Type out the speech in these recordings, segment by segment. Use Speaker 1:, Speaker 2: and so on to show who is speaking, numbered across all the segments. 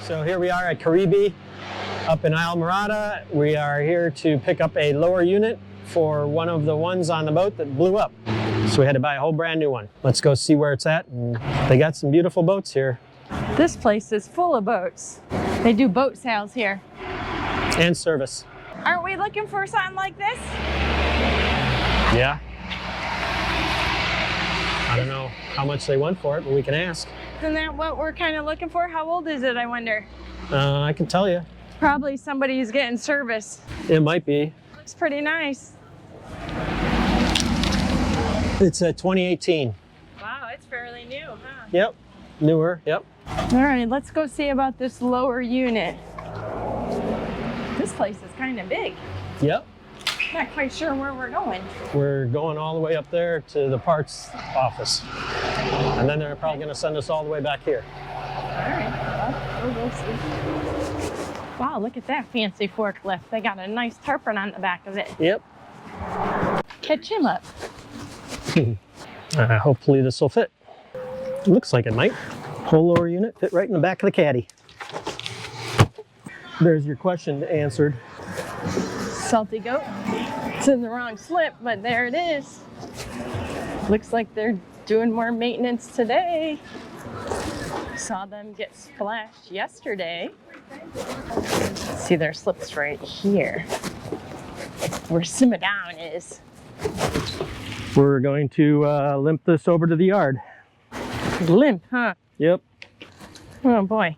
Speaker 1: So here we are at Caribe up in Isle Morada. We are here to pick up a lower unit for one of the ones on the boat that blew up. So we had to buy a whole brand new one. Let's go see where it's at. And they got some beautiful boats here.
Speaker 2: This place is full of boats. They do boat sales here.
Speaker 1: And service.
Speaker 2: Aren't we looking for something like this?
Speaker 1: Yeah. I don't know how much they want for it, but we can ask.
Speaker 2: Isn't that what we're kind of looking for? How old is it, I wonder?
Speaker 1: I can tell you.
Speaker 2: Probably somebody's getting service.
Speaker 1: It might be.
Speaker 2: Looks pretty nice.
Speaker 1: It's a 2018.
Speaker 2: Wow, it's fairly new, huh?
Speaker 1: Yep. Newer, yep.
Speaker 2: All right, let's go see about this lower unit. This place is kind of big.
Speaker 1: Yep.
Speaker 2: Not quite sure where we're going.
Speaker 1: We're going all the way up there to the parts office. And then they're probably going to send us all the way back here.
Speaker 2: All right, well, we'll see. Wow, look at that fancy forklift. They got a nice tarpaulin on the back of it.
Speaker 1: Yep.
Speaker 2: Catch him up.
Speaker 1: Hopefully this will fit. Looks like it might. Whole lower unit fit right in the back of the caddy. There's your question answered.
Speaker 2: Salty goat. It's in the wrong slip, but there it is. Looks like they're doing more maintenance today. Saw them get splashed yesterday. See their slips right here, where simmer down is.
Speaker 1: We're going to limp this over to the yard.
Speaker 2: Limp, huh?
Speaker 1: Yep.
Speaker 2: Oh boy.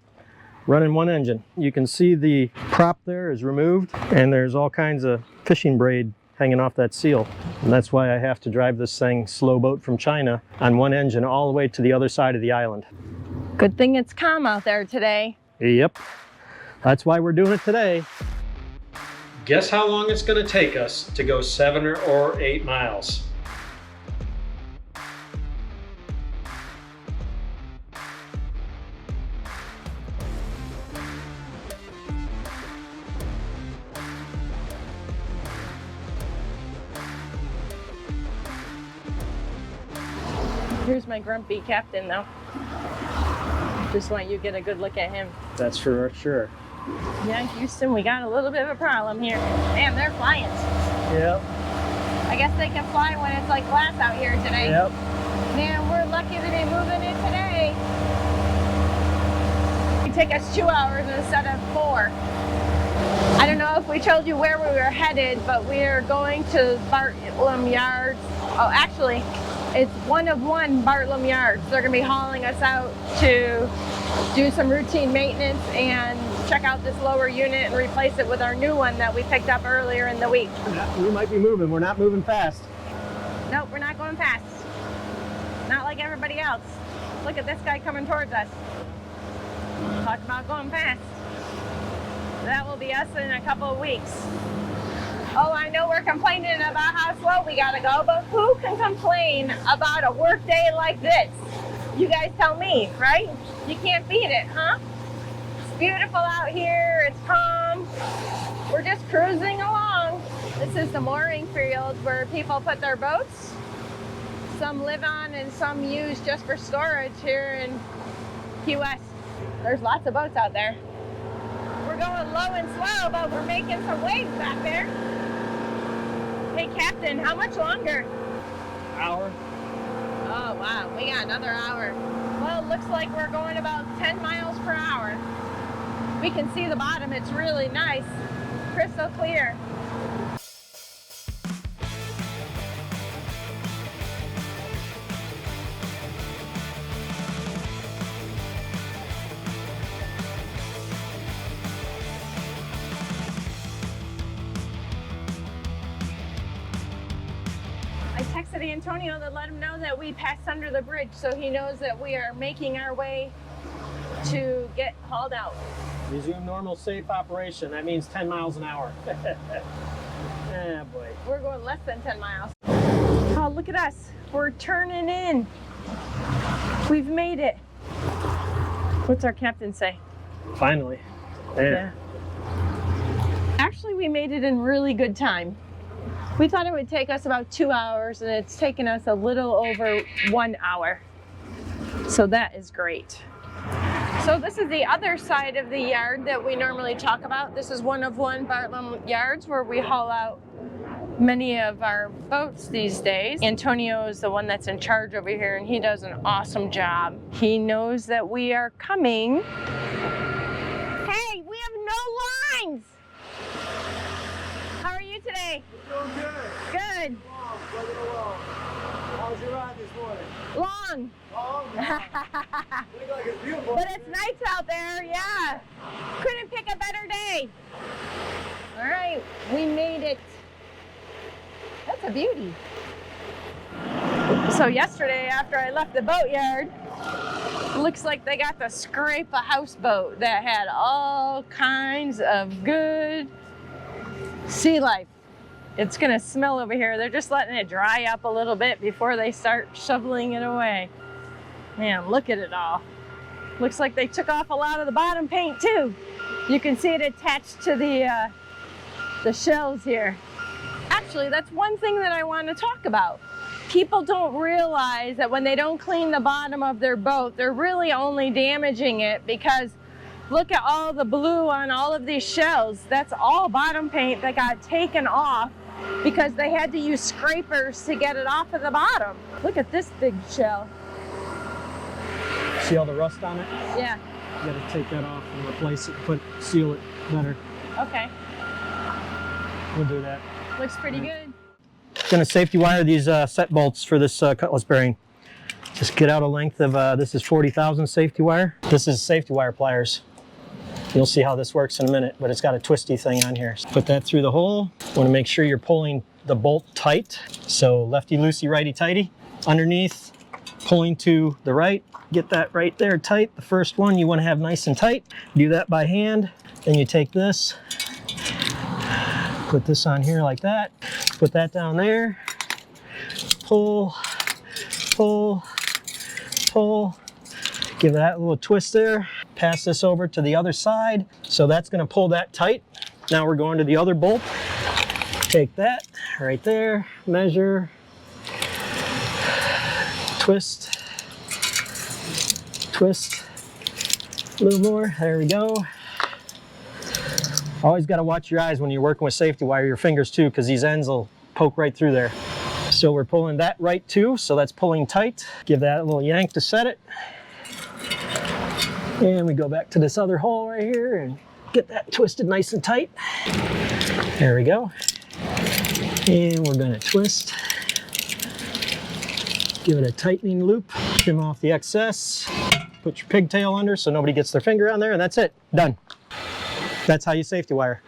Speaker 1: Running one engine. You can see the prop there is removed, and there's all kinds of fishing braid hanging off that seal. And that's why I have to drive this thing slow boat from China on one engine all the way to the other side of the island.
Speaker 2: Good thing it's calm out there today.
Speaker 1: Yep. That's why we're doing it today. Guess how long it's going to take us to go 7 or 8 miles?
Speaker 2: Here's my grumpy captain, though. Just want you to get a good look at him.
Speaker 1: That's for sure.
Speaker 2: Yeah, Houston, we got a little bit of a problem here. Man, they're flying.
Speaker 1: Yep.
Speaker 2: I guess they can fly when it's like glass out here today.
Speaker 1: Yep.
Speaker 2: Man, we're lucky to be moving it today. It take us 2 hours instead of 4. I don't know if we told you where we were headed, but we're going to Boatyard. Oh, actually, it's one of one Bartlam yards. They're going to be hauling us out to do some routine maintenance and check out this lower unit and replace it with our new one that we picked up earlier in the week.
Speaker 1: We might be moving. We're not moving fast.
Speaker 2: Nope, we're not going fast. Not like everybody else. Look at this guy coming towards us. Talk about going fast. That will be us in a couple of weeks. Oh, I know we're complaining about how slow we gotta go, but who can complain about a work day like this? You guys tell me, right? You can't beat it, huh? It's beautiful out here, it's calm. We're just cruising along. This is the mooring field where people put their boats. Some live on and some use just for storage here in Key West. There's lots of boats out there. We're going low and slow, but we're making some waves back there. Hey, Captain, how much longer?
Speaker 1: Hour.
Speaker 2: Oh, wow, we got another hour. Well, it looks like we're going about 10 miles per hour. We can see the bottom. It's really nice, crystal clear. I texted Antonio to let him know that we passed under the bridge so he knows that we are making our way to get hauled out.
Speaker 1: Resume normal safe operation. That means 10 miles an hour. Ah, boy.
Speaker 2: We're going less than 10 miles. Oh, look at us. We're turning in. We've made it. What's our captain say?
Speaker 1: Finally. Yeah.
Speaker 2: Actually, we made it in really good time. We thought it would take us about 2 hours, and it's taken us a little over 1 hour. So that is great. So this is the other side of the yard that we normally talk about. This is one of one Bartlett yards where we haul out many of our boats these days. Antonio is the one that's in charge over here, and he does an awesome job. He knows that we are coming. Hey, we have no lines! How are you today?
Speaker 3: Doing good.
Speaker 2: Good.
Speaker 3: Long, plugging along. How's your ride this morning?
Speaker 2: Long.
Speaker 3: Long? Look like it's beautiful.
Speaker 2: But it's nice out there, yeah. Couldn't pick a better day. All right, we made it. That's a beauty. So yesterday after I left the boatyard, looks like they got to scrape a houseboat that had all kinds of good sea life. It's gonna smell over here. They're just letting it dry up a little bit before they start shoveling it away. Man, look at it all. Looks like they took off a lot of the bottom paint too. You can see it attached to the shells here. Actually, that's one thing that I want to talk about. People don't realize that when they don't clean the bottom of their boat, they're really only damaging it because look at all the blue on all of these shells. That's all bottom paint that got taken off because they had to use scrapers to get it off of the bottom. Look at this big shell.
Speaker 1: See all the rust on it?
Speaker 2: Yeah,
Speaker 1: You gotta take that off and replace it, seal it better.
Speaker 2: okay.
Speaker 1: We'll do that.
Speaker 2: Looks pretty good.
Speaker 1: Gonna safety wire these set bolts for this cutlass bearing. Just get out a length of, this is 40,000 safety wire. This is safety wire pliers. You'll see how this works in a minute, but it's got a twisty thing on here. So put that through the hole. Want to make sure you're pulling the bolt tight. So lefty loosey, righty tighty. Underneath, pulling to the right. Get that right there tight. The first one you want to have nice and tight. Do that by hand. Then you take this, put this on here like that. Put that down there. Pull, pull, pull. Give that a little twist there. Pass this over to the other side. So that's going to pull that tight. Now we're going to the other bolt. Take that right there, measure, twist, twist, a little more. There we go. Always got to watch your eyes when you're working with safety wire, your fingers too, because these ends will poke right through there. So we're pulling that right too, so that's pulling tight. Give that a little yank to set it. And we go back to this other hole right here and get that twisted nice and tight. There we go. And we're gonna twist. Give it a tightening loop. Trim off the excess. Put your pigtail under so nobody gets their finger on there, and that's it. Done. That's how you safety wire.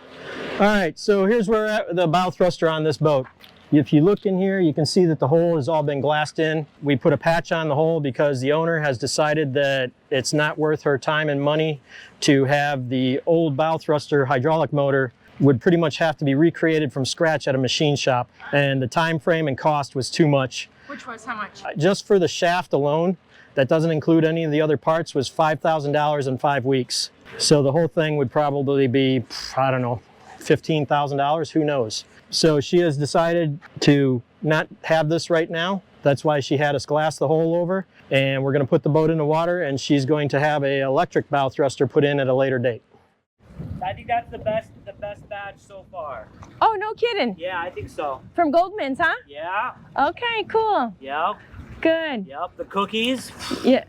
Speaker 1: All right, so here's where we're at with the bow thruster on this boat. If you look in here, you can see that the hole has all been glassed in. We put a patch on the hole because the owner has decided that it's not worth her time and money to have the old bow thruster hydraulic motor would pretty much have to be recreated from scratch at a machine shop. And the time frame and cost was too much.
Speaker 2: Which was how much?
Speaker 1: Just for the shaft alone, that doesn't include any of the other parts, was $5,000 in 5 weeks. So the whole thing would probably be, I don't know, $15,000, who knows? So she has decided to not have this right now. That's why she had us glass the hole over, and we're going to put the boat in the water, and she's going to have an electric bow thruster put in at a later date.
Speaker 4: I think that's the best batch so far.
Speaker 2: Oh, no kidding.
Speaker 4: Yeah, I think so.
Speaker 2: From Goldman's, huh?
Speaker 4: Yeah.
Speaker 2: Okay, cool.
Speaker 4: Yep.
Speaker 2: Good.
Speaker 4: Yep. The cookies.
Speaker 2: Yeah.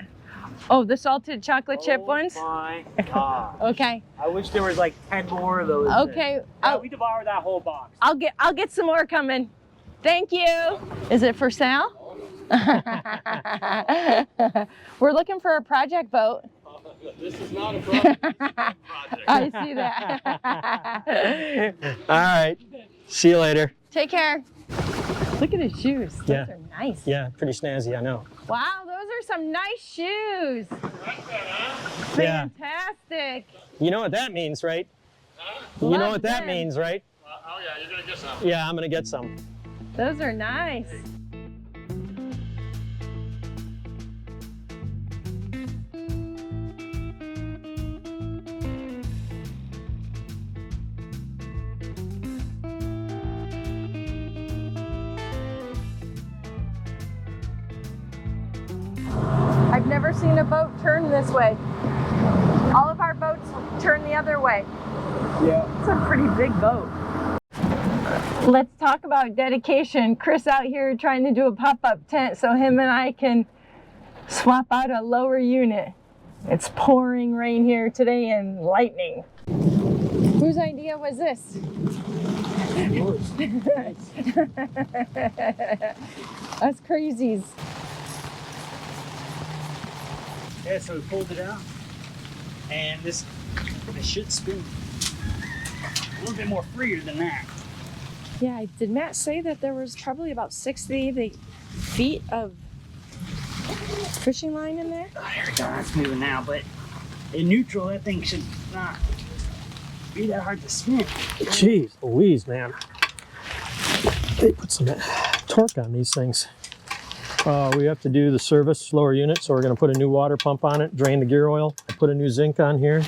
Speaker 2: Oh, the salted chocolate chip ones?
Speaker 4: Oh my god.
Speaker 2: Okay.
Speaker 4: I wish there was like 10 more of those.
Speaker 2: Okay.
Speaker 4: Yeah, we devoured that whole box.
Speaker 2: I'll get some more coming. Thank you. Is it for sale? We're looking for a project boat.
Speaker 3: This is not a project.
Speaker 2: I see that.
Speaker 1: All right. See you later.
Speaker 2: Take care. Look at his shoes. Those
Speaker 1: Yeah.
Speaker 2: are nice.
Speaker 1: Yeah, pretty snazzy, I know.
Speaker 2: Wow, those are some nice shoes.
Speaker 1: Yeah.
Speaker 2: Fantastic.
Speaker 1: You know what that means, right? You know what that means, right?
Speaker 3: Oh yeah, you're gonna get some.
Speaker 1: Yeah, I'm gonna get some.
Speaker 2: Those are nice. I've never seen a boat turn this way. other way.
Speaker 3: Yeah.
Speaker 2: It's a pretty big boat. Let's talk about dedication. Chris out here trying to do a pop-up tent so him and I can swap out a lower unit. It's pouring rain here today and lightning. Whose idea was this?
Speaker 3: Yours.
Speaker 2: Us crazies.
Speaker 4: Yeah, so we pulled it out, and this should spin a little bit more freer than that.
Speaker 2: Yeah, did Matt say that there was probably about 60 feet of fishing line in there?
Speaker 4: Oh, there we go, that's moving now, but in neutral, that thing should not be that hard to spin.
Speaker 1: Jeez Louise, man. They put some torque on these things. We have to do the service lower unit, so we're going to put a new water pump on it, drain the gear oil, put a new zinc on here.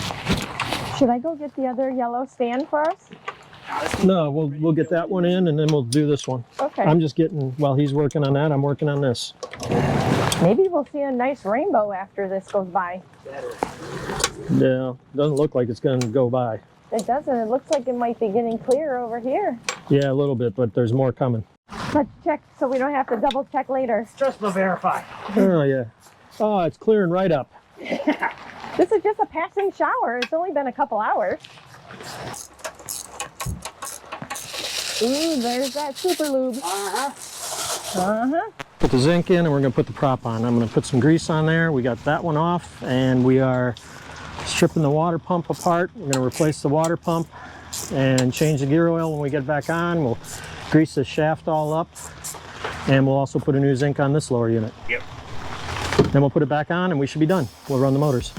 Speaker 2: Should I go get the other yellow stand for us?
Speaker 1: No, we'll get that one in, and then we'll do this one.
Speaker 2: Okay.
Speaker 1: I'm just getting, while he's working on that, I'm working on this.
Speaker 2: Maybe we'll see a nice rainbow after this goes by.
Speaker 1: Yeah, doesn't look like it's going to go by.
Speaker 2: It doesn't. It looks like it might be getting clear over here.
Speaker 1: Yeah, a little bit, but there's more coming.
Speaker 2: Let's check so we don't have to double check later.
Speaker 4: Just to verify.
Speaker 1: Oh, yeah. Oh, it's clearing right up.
Speaker 2: This is just a passing shower. It's only been a couple hours. Ooh, there's that super lube.
Speaker 1: Put the zinc in, and we're going to put the prop on. I'm going to put some grease on there. We got that one off, and we are stripping the water pump apart. We're going to replace the water pump and change the gear oil when we get back on. We'll grease the shaft all up, and we'll also put a new zinc on this lower unit.
Speaker 4: Yep.
Speaker 1: Then we'll put it back on, and we should be done. We'll run the motors.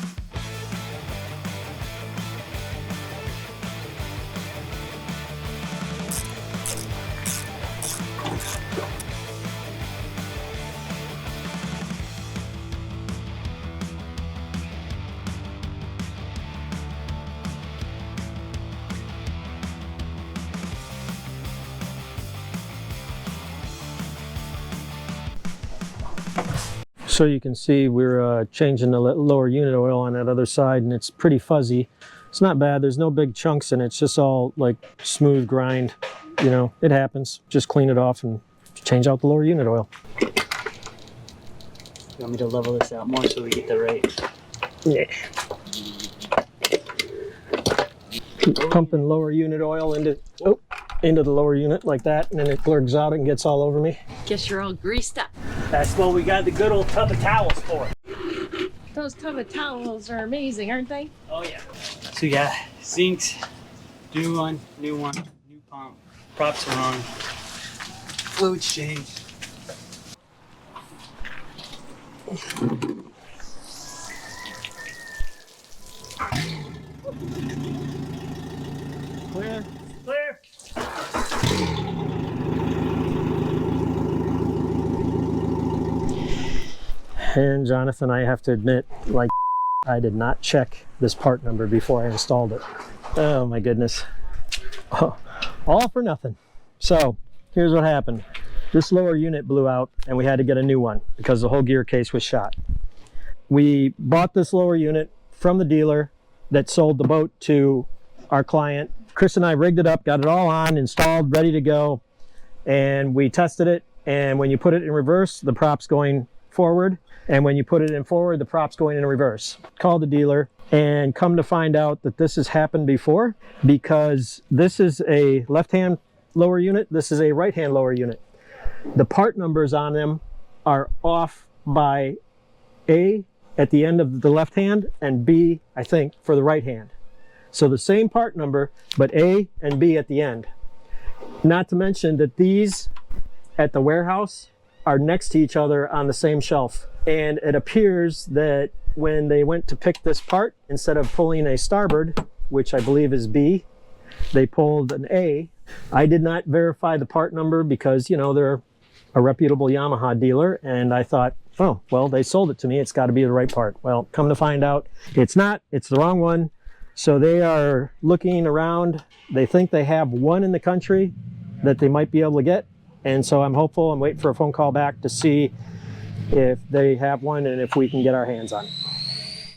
Speaker 1: So you can see we're changing the lower unit oil on that other side, and it's pretty fuzzy. It's not bad. There's no big chunks in it. It's just all like smooth grind. You know, it happens. Just clean it off and change out the lower unit oil.
Speaker 4: You want me to level this out more so we get the right?
Speaker 1: Yeah. Keep pumping lower unit oil into the lower unit like that, and then it blurgs out and gets all over me.
Speaker 2: Guess you're all greased up.
Speaker 4: That's what we got the good old tub of towels for.
Speaker 2: Those tub of towels are amazing, aren't they?
Speaker 4: Oh yeah. So we got zincs, new one, new pump, props are on, fluids changed.
Speaker 1: Clear.
Speaker 4: Clear.
Speaker 1: And Jonathan, I have to admit, like, I did not check this part number before I installed it. Oh my goodness. Oh, all for nothing. So here's what happened. This lower unit blew out, and we had to get a new one because the whole gear case was shot. We bought this lower unit from the dealer that sold the boat to our client. Chris and I rigged it up, got it all on, installed, ready to go, and we tested it. And when you put it in reverse, the prop's going forward, and when you put it in forward, the prop's going in reverse. Called the dealer, and come to find out that this has happened before, because this is a left-hand lower unit, this is a right-hand lower unit. The part numbers on them are off by A at the end of the left hand and B, I think, for the right hand. So the same part number, but A and B at the end. Not to mention that these at the warehouse are next to each other on the same shelf. And it appears that when they went to pick this part, instead of pulling a starboard, which I believe is B, they pulled an A. I did not verify the part number because, you know, they're a reputable Yamaha dealer, and I thought, oh, well, they sold it to me, it's got to be the right part. Well, come to find out, it's not, it's the wrong one. So they are looking around. They think they have one in the country that they might be able to get. And so I'm hopeful. I'm waiting for a phone call back to see if they have one and if we can get our hands on it.